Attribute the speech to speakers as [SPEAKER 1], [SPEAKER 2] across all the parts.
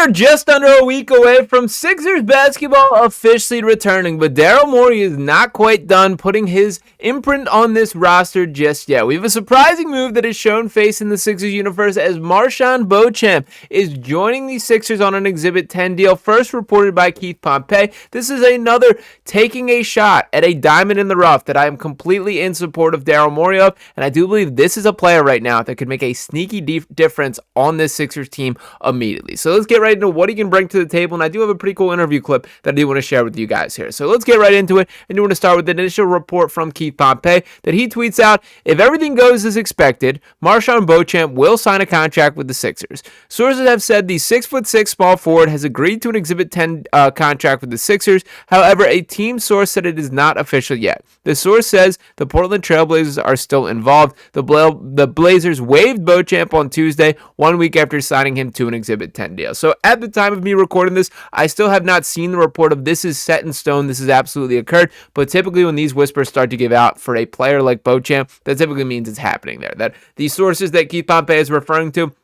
[SPEAKER 1] are just under a week away from Sixers basketball officially returning, but Daryl Morey is not quite done putting his imprint on this roster just yet. We have a surprising move that has shown face in the Sixers universe as MarJon Beauchamp is joining the Sixers on an Exhibit 10 deal, first reported by Keith Pompey. This is another taking a shot at a diamond in the rough that I am completely in support of Daryl Morey of, and I do believe this is a player right now that could make a sneaky difference on this Sixers team immediately. So let's get right into what he can bring to the table, and I do have a pretty cool interview clip that I do want to share with you guys here. So let's get right into it, and I want to start with the initial report from Keith Pompey that he tweets out, if everything goes as expected, MarJon Beauchamp will sign a contract with the Sixers. Sources have said the 6'6" small forward has agreed to an Exhibit 10 contract with the Sixers. However, a team source said it is not official yet. The source says the Portland Trailblazers are still involved. The Blazers waived Beauchamp on Tuesday, 1 week after signing him to an Exhibit 10 deal. So at the time of me recording this, I still have not seen the report of this is set in stone, this has absolutely occurred, but typically when these whispers start to give out for a player like Beauchamp, that typically means it's happening there. That these sources that Keith Pompey is referring to,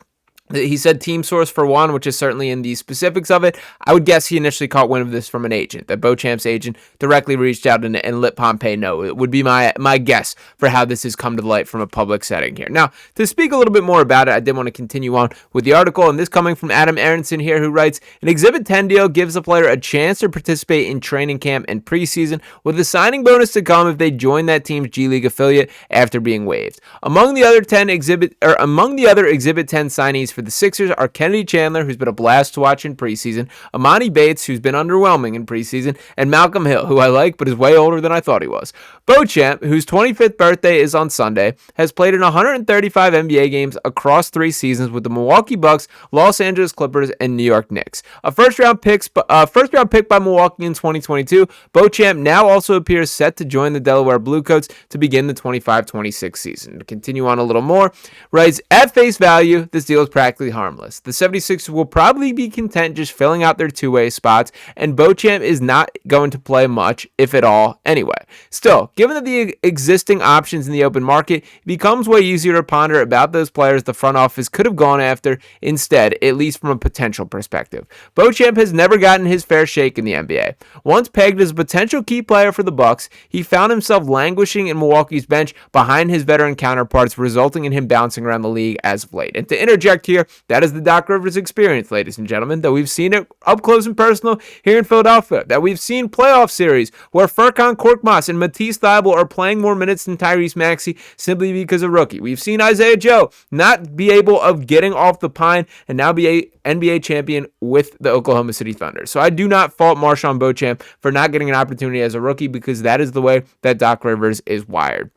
[SPEAKER 1] he said team source for one, which is certainly in the specifics of it. I would guess he initially caught wind of this from an agent, that Beauchamp's agent directly reached out and let Pompey know. It would be my guess for how this has come to light from a public setting here. Now, to speak a little bit more about it, I did want to continue on with the article, and this coming from Adam Aronson here, who writes, an Exhibit 10 deal gives a player a chance to participate in training camp and preseason, with a signing bonus to come if they join that team's G League affiliate after being waived. Among the other Exhibit 10 signees for the Sixers are Kennedy Chandler, who's been a blast to watch in preseason, Amani Bates, who's been underwhelming in preseason, and Malcolm Hill, who I like but is way older than I thought he was. Beauchamp, whose 25th birthday is on Sunday, has played in 135 NBA games across 3 seasons with the Milwaukee Bucks, Los Angeles Clippers, and New York Knicks. A first-round pick by Milwaukee in 2022, Beauchamp now also appears set to join the Delaware Bluecoats to begin the 25-26 season. To continue on a little more, writes, at face value, this deal is practically harmless. The 76ers will probably be content just filling out their two-way spots, and Beauchamp is not going to play much, if at all, anyway. Still, given that the existing options in the open market, it becomes way easier to ponder about those players the front office could have gone after instead, at least from a potential perspective. Beauchamp has never gotten his fair shake in the NBA. Once pegged as a potential key player for the Bucks, he found himself languishing in Milwaukee's bench behind his veteran counterparts, resulting in him bouncing around the league as of late. And to interject here, that is the Doc Rivers experience, ladies and gentlemen, that we've seen it up close and personal here in Philadelphia, that we've seen playoff series where Furkan Korkmaz and Matisse Thybulle are playing more minutes than Tyrese Maxey simply because of rookie. We've seen Isaiah Joe not be able of getting off the pine and now be a NBA champion with the Oklahoma City Thunder. So I do not fault MarJon Beauchamp for not getting an opportunity as a rookie, because that is the way that Doc Rivers is wired.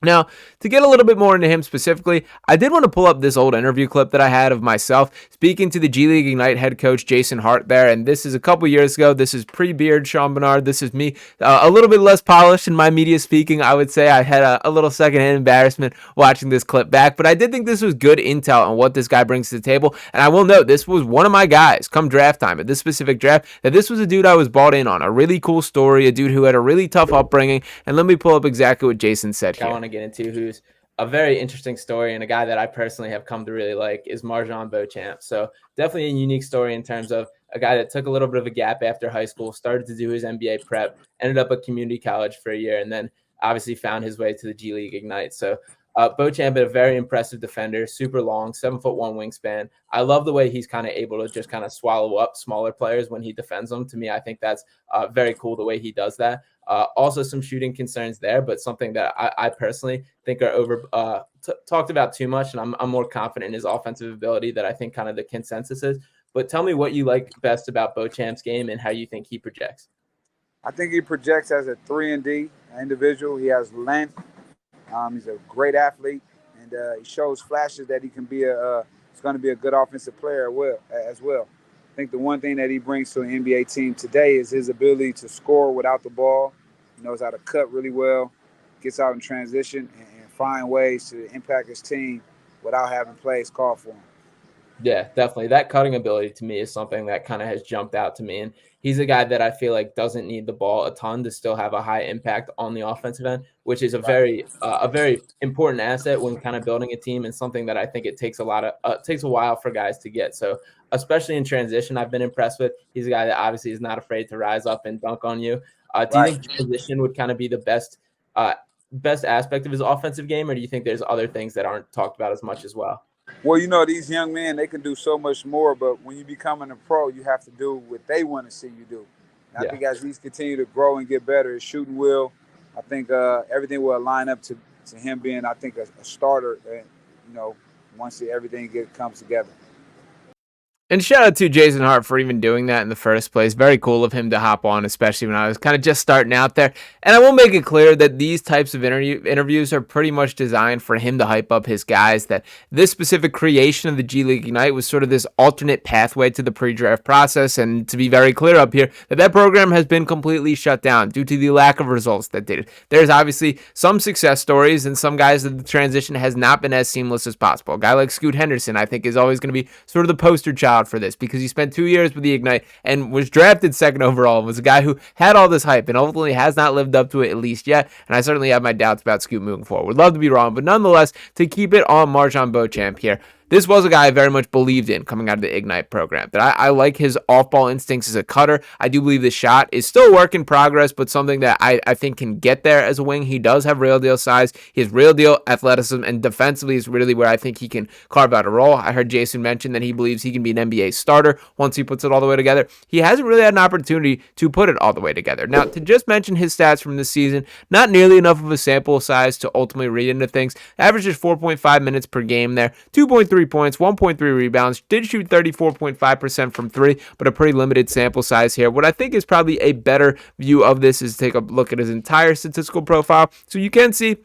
[SPEAKER 1] Now, to get a little bit more into him specifically, I did want to pull up this old interview clip that I had of myself speaking to the G League Ignite head coach Jason Hart there, and this is a couple years ago. This is pre-beard Sean Barnard. This is me, a little bit less polished in my media speaking. I would say I had a little secondhand embarrassment watching this clip back, but I did think this was good intel on what this guy brings to the table, and I will note this was one of my guys come draft time at this specific draft, that this was a dude I was bought in on, a really cool story, a dude who had a really tough upbringing, and let me pull up exactly what Jason said here.
[SPEAKER 2] Get into, who's a very interesting story and a guy that I personally have come to really like, is MarJon Beauchamp. So definitely a unique story in terms of a guy that took a little bit of a gap after high school, started to do his NBA prep, ended up at community college for a year, and then obviously found his way to the G League Ignite. So Beauchamp, a very impressive defender, super long, 7'1" wingspan. I love the way he's kind of able to just kind of swallow up smaller players when he defends them. To me, I think that's very cool the way he does that. Also some shooting concerns there, but something that I personally think are talked about too much, and I'm more confident in his offensive ability that I think kind of the consensus is. But tell me what you like best about Beauchamp's game and how you think he projects.
[SPEAKER 3] I think he projects as a 3-and-D individual. He has length. He's a great athlete, and he shows flashes that he can be he's going to be a good offensive player as well. I think the one thing that he brings to an NBA team today is his ability to score without the ball. He knows how to cut really well, gets out in transition, and find ways to impact his team without having plays called for him.
[SPEAKER 2] Yeah, definitely. That cutting ability to me is something that kind of has jumped out to me. And he's a guy that I feel like doesn't need the ball a ton to still have a high impact on the offensive end, which is
[SPEAKER 3] Right.
[SPEAKER 2] a very important asset when kind of building a team, and something that I think it takes takes a while for guys to get. So especially in transition, I've been impressed with. He's a guy that obviously is not afraid to rise up and dunk on you. Do you
[SPEAKER 3] Right.
[SPEAKER 2] think transition would kind of be the best aspect of his offensive game, or do you think there's other things that aren't talked about as much as well?
[SPEAKER 3] Well, these young men, they can do so much more, but when you becoming a pro, you have to do what they want to see you do. And I
[SPEAKER 2] Yeah.
[SPEAKER 3] think as these continue to grow and get better, his shooting will, I think everything will line up to him being, I think, a starter, once everything comes together.
[SPEAKER 1] And shout out to Jason Hart for even doing that in the first place. Very cool of him to hop on, especially when I was kind of just starting out there. And I will make it clear that these types of interviews are pretty much designed for him to hype up his guys, that this specific creation of the G League Ignite was sort of this alternate pathway to the pre-draft process. And to be very clear up here, that program has been completely shut down due to the lack of results that did it. There's obviously some success stories and some guys that the transition has not been as seamless as possible. A guy like Scoot Henderson, I think, is always going to be sort of the poster child for this, because he spent 2 years with the Ignite and was drafted second overall and was a guy who had all this hype and ultimately has not lived up to it, at least yet. And I certainly have my doubts about Scoot moving forward. Would love to be wrong, but nonetheless, to keep it on MarJon Beauchamp here, this was a guy I very much believed in coming out of the Ignite program. That I like his off-ball instincts as a cutter. I do believe the shot is still a work in progress, but something that I think can get there as a wing. He does have real deal size. He has real deal athleticism, and defensively is really where I think he can carve out a role. I heard Jason mention that he believes he can be an NBA starter once he puts it all the way together. He hasn't really had an opportunity to put it all the way together. Now, to just mention his stats from this season, not nearly enough of a sample size to ultimately read into things. Averages 4.5 minutes per game there, 2.3 points, 1.3 rebounds, did shoot 34.5% from three, but a pretty limited sample size here. What I think is probably a better view of this is take a look at his entire statistical profile. So you can see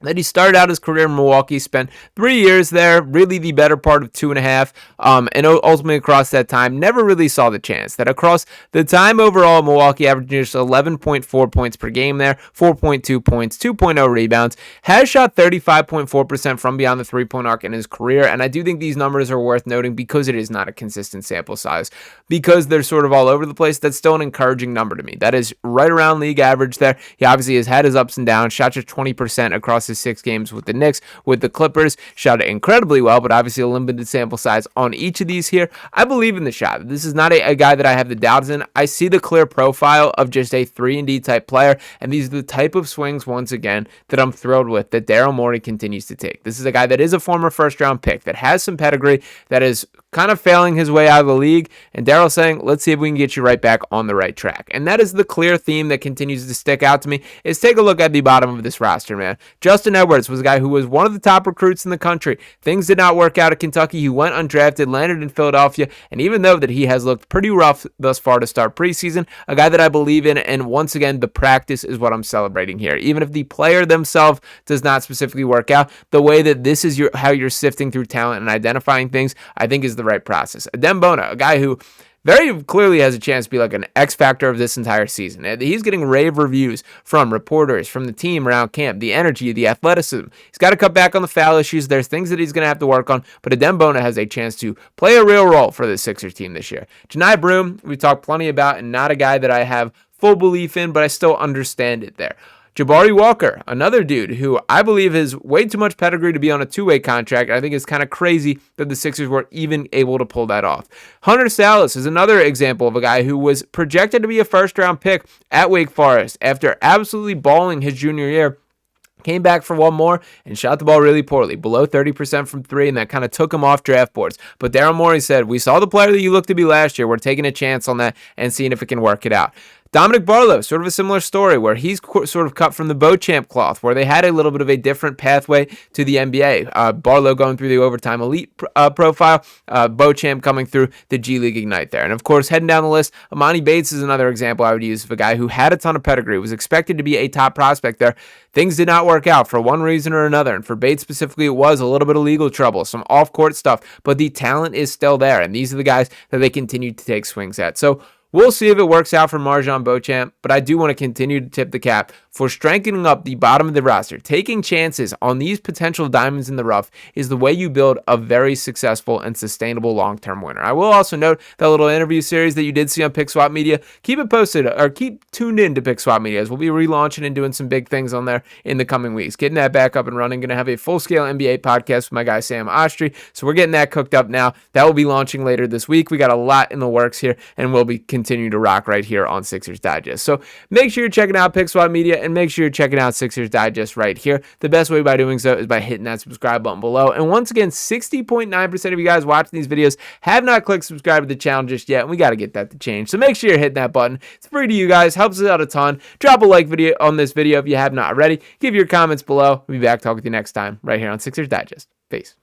[SPEAKER 1] that he started out his career in Milwaukee, spent 3 years there, really the better part of 2.5, and ultimately across that time, never really saw the chance. That across the time overall, Milwaukee averaged just 11.4 points per game there, 4.2 points, 2.0 rebounds, has shot 35.4% from beyond the three-point arc in his career, and I do think these numbers are worth noting because it is not a consistent sample size. Because they're sort of all over the place, that's still an encouraging number to me. That is right around league average there. He obviously has had his ups and downs, shot just 20% across his 6 games with the Knicks, with the Clippers, shot it incredibly well, but obviously a limited sample size on each of these here. I believe in the shot. This is not a guy that I have the doubts in. I see the clear profile of just a 3-and-D type player, and these are the type of swings, once again, that I'm thrilled with, that Daryl Morey continues to take. This is a guy that is a former first-round pick, that has some pedigree, that is kind of failing his way out of the league, and Daryl's saying, let's see if we can get you right back on the right track. And that is the clear theme that continues to stick out to me, is take a look at the bottom of this roster, man. Justin Edwards was a guy who was one of the top recruits in the country. Things did not work out at Kentucky. He went undrafted, landed in Philadelphia, and even though that he has looked pretty rough thus far to start preseason, a guy that I believe in, and once again, the practice is what I'm celebrating here. Even if the player themselves does not specifically work out, the way that this is how you're sifting through talent and identifying things, I think is the right process. Adem Bona, a guy who very clearly has a chance to be like an X factor of this entire season. He's getting rave reviews from reporters, from the team around camp, the energy, the athleticism. He's got to cut back on the foul issues. There's things that he's going to have to work on, but Adem Bona has a chance to play a real role for the Sixers team this year. Janai Broom, we talked plenty about, and not a guy that I have full belief in, but I still understand it there. Jabari Walker, another dude who I believe has way too much pedigree to be on a two-way contract. I think it's kind of crazy that the Sixers were even able to pull that off. Hunter Salas is another example of a guy who was projected to be a first-round pick at Wake Forest after absolutely balling his junior year. Came back for one more and shot the ball really poorly, below 30% from three, and that kind of took him off draft boards. But Daryl Morey said, we saw the player that you looked to be last year. We're taking a chance on that and seeing if it can work it out. Dominic Barlow, sort of a similar story where he's sort of cut from the Beauchamp cloth, where they had a little bit of a different pathway to the NBA. Barlow going through the overtime elite profile, Beauchamp coming through the G League Ignite there. And of course, heading down the list, Amani Bates is another example I would use of a guy who had a ton of pedigree, was expected to be a top prospect there. Things did not work out for one reason or another. And for Bates specifically, it was a little bit of legal trouble, some off-court stuff, but the talent is still there. And these are the guys that they continue to take swings at. So we'll see if it works out for MarJon Beauchamp, but I do want to continue to tip the cap for strengthening up the bottom of the roster. Taking chances on these potential diamonds in the rough is the way you build a very successful and sustainable long-term winner. I will also note that little interview series that you did see on PickSwap Media. Keep it posted, or keep tuned in to PickSwap Media, as we'll be relaunching and doing some big things on there in the coming weeks. Getting that back up and running. Going to have a full-scale NBA podcast with my guy Sam Ostry, so we're getting that cooked up now. That will be launching later this week. We got a lot in the works here, and we'll be continuing to rock right here on Sixers Digest. So make sure you're checking out PickSwap Media, and make sure you're checking out Sixers Digest right here. The best way by doing so is by hitting that subscribe button below. And once again, 60.9% of you guys watching these videos have not clicked subscribe to the channel just yet, and we got to get that to change. So make sure you're hitting that button. It's free to you guys, helps us out a ton. Drop a like video on this video if you have not already. Give your comments below. We'll be back talking with you next time right here on Sixers Digest. Peace.